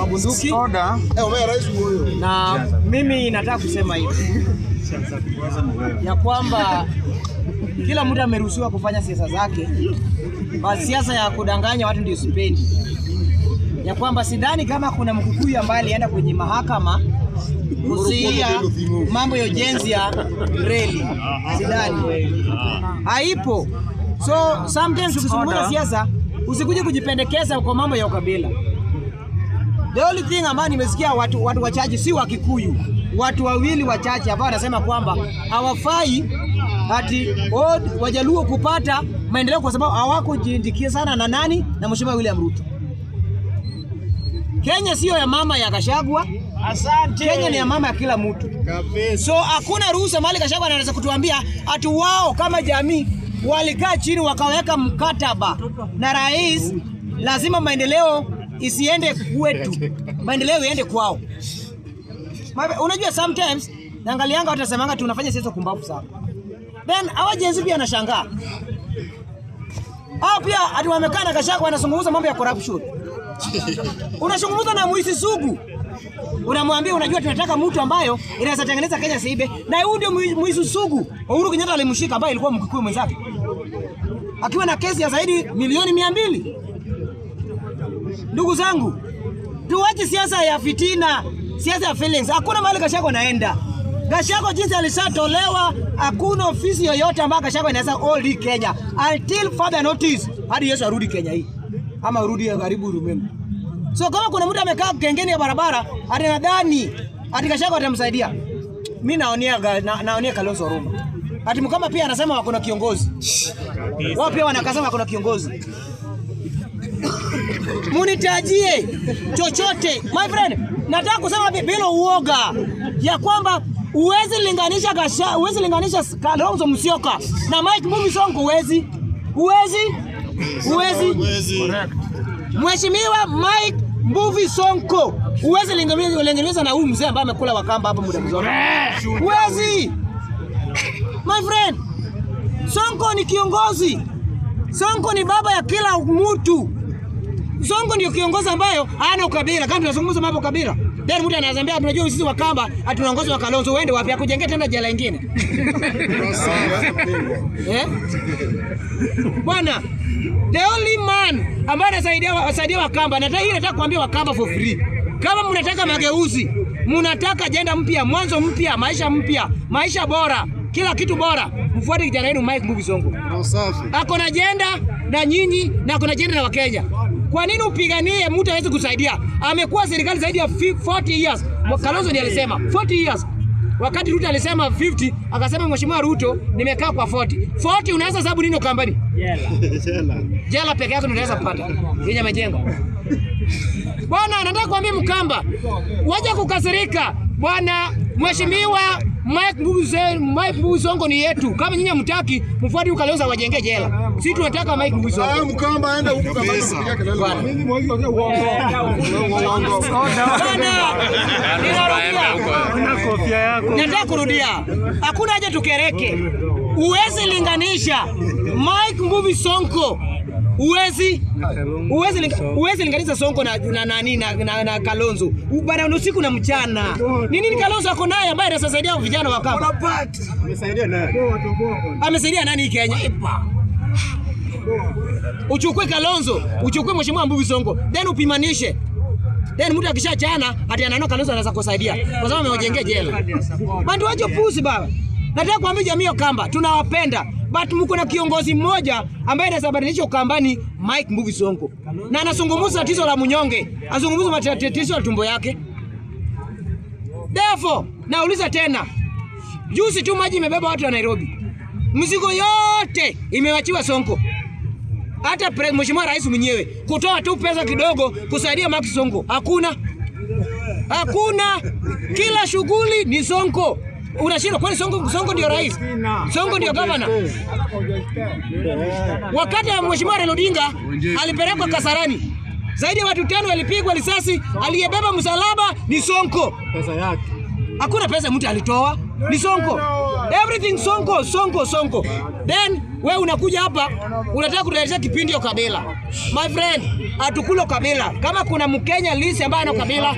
mabunduki. Na mimi nataka kusema hivi ya kwamba kila mtu ameruhusiwa kufanya siasa zake, basi siasa ya kudanganya watu ndio sipendi. Ya kwamba sidhani kama kuna Mkikuyu ambaye alienda kwenye mahakama kusia mambo ya ujenzi ya reli. Sidhani. Haipo. So sometimes ukizungumza siasa usikuje kujipendekeza kwa mambo ya ukabila. The only thing ambayo nimesikia watu wachache, si wa Kikuyu, watu wawili wachache ambao wanasema kwamba hawafai ati Wajaluo kupata maendeleo kwa sababu hawakujiindikia sana na nani na Mheshimiwa William Ruto. Kenya sio ya mama ya Gachagua. Asante. Kenya ni ya mama ya kila mtu. So hakuna ruhusa mahali Gachagua anaweza kutuambia ati wao kama jamii walikaa chini wakaweka mkataba na rais, lazima maendeleo isiende kwetu, maendeleo iende kwao. Unajua sometimes naangalianga watu wasemanga tunafanya siasa kumbavu sana. Then hawajenzi pia anashangaa. Hao pia ati wamekaa na Gachagua wanazungumza mambo ya corruption. Unazungumza na Muisi Sugu. Unamwambia unajua tunataka mtu ambayo inaweza tengeneza Kenya siibe. Na huyu ndio Muisi Sugu. Uhuru Kenyatta alimshika ambaye ilikuwa Mkikuyu mwenzake. Akiwa na kesi ya zaidi milioni 200. Ndugu zangu, tuache siasa ya fitina, siasa ya feelings. Hakuna mahali Gachagua anaenda. Gachagua jinsi alishatolewa, hakuna ofisi yoyote ambayo Gachagua inaweza hold Kenya until further notice hadi Yesu arudi Kenya hii. Ama urudi karibu Rumembe. So kama kuna mtu amekaa kengeni ya barabara, anadhani ati Gachagua atamsaidia. Mimi naonia Kalonzo Ruma. Ati Mkama pia anasema wako na kiongozi. Wao pia wanakasema wako na kiongozi. Munitajie chochote. My friend, nataka kusema bila uoga ya kwamba uwezi linganisha Kalonzo Musyoka na Mike Mbuvi Sonko. Uwezi. Mheshimiwa Mike Mbuvi Sonko uwezi linganisha na huyu mzee ambaye amekula Wakamba hapa muda mzuri. Uwezi. My friend, Sonko ni kiongozi. Sonko ni baba ya kila mtu. Sonko ndio kiongozi ambayo hana ukabila. Kama tunazungumza mambo kabila, ndio mtu anazambia tunajua sisi Wakamba atunaongozwa na Kalonzo, uende wapi akujengea tena jela nyingine. Bwana, the only man ambaye anasaidia Wakamba, nataka kuambia Wakamba for free. Kama mnataka mageuzi, mnataka agenda mpya, mwanzo mpya, maisha bora, kila kitu bora, mfuate kijana wenu Mike Mbuvi Sonko. Ako na agenda na nyinyi na ako na agenda na Wakenya. Kwa nini upiganie mtu hawezi kusaidia? Amekuwa serikali zaidi ya 40 years. Kalonzo ndiye alisema 40 years. Wakati Ruto alisema 50, akasema Mheshimiwa Ruto nimekaa kwa 40. 40 unaweza sababu nini Ukambani? Jela peke yake unaweza kupata. Yenye majengo. Bwana, nataka kuambia Mkamba, waje kukasirika. Bwana, Mheshimiwa Mike Mbuvi Sonko ni yetu. Kama nyinyi mtaki, mfuate Kalonzo wajenge jela. Sisi tunataka Mike Mbuvi Sonko. Mkamba aenda huko kama mimi nataka kurudia. Hakuna haja tukereke. Uwezi linganisha Mike Mbuvi Sonko. Uwezi linganisha Sonko na Kalonzo. Bana usiku na mchana. Nini Kalonzo ako naye ambaye anasaidia vijana wa Kamba? Amesaidia nani Kenya? Uchukue Kalonzo, uchukue Mheshimiwa Mbuvi Sonko, then upimanishe. Then mtu akishachana ati anaona Kalonzo anaweza kusaidia kwa sababu amewajengea jela. Bantu wacho pusi baba. Nataka kuambia jamii ya Kamba, tunawapenda. But mko na kiongozi mmoja ambaye anasababisha Ukambani, Mike Mbuvi Sonko. Na anazungumza tatizo la mnyonge, azungumza matatizo ya tumbo yake. Therefore, nauliza tena. Juzi tu maji imebeba watu wa Nairobi. Mzigo yote imewachiwa Sonko. Hata Mheshimiwa Rais mwenyewe kutoa tu pesa kidogo kusaidia Mike Sonko. Hakuna. Kila shughuli ni Sonko. Unashindwa kwani Sonko ndio rais? Sonko ndio governor. Wakati wa Mheshimiwa Raila Odinga alipelekwa Kasarani, zaidi ya watu 5 walipigwa risasi, aliyebeba msalaba ni Sonko. Pesa yake. Hakuna pesa mtu alitoa, ni Sonko. Everything Sonko. Then Wewe unakuja hapa unataka kutuletea kipindi ya kabila. My friend, atukulo kabila. Kama kuna Mkenya lisi ambaye ana kabila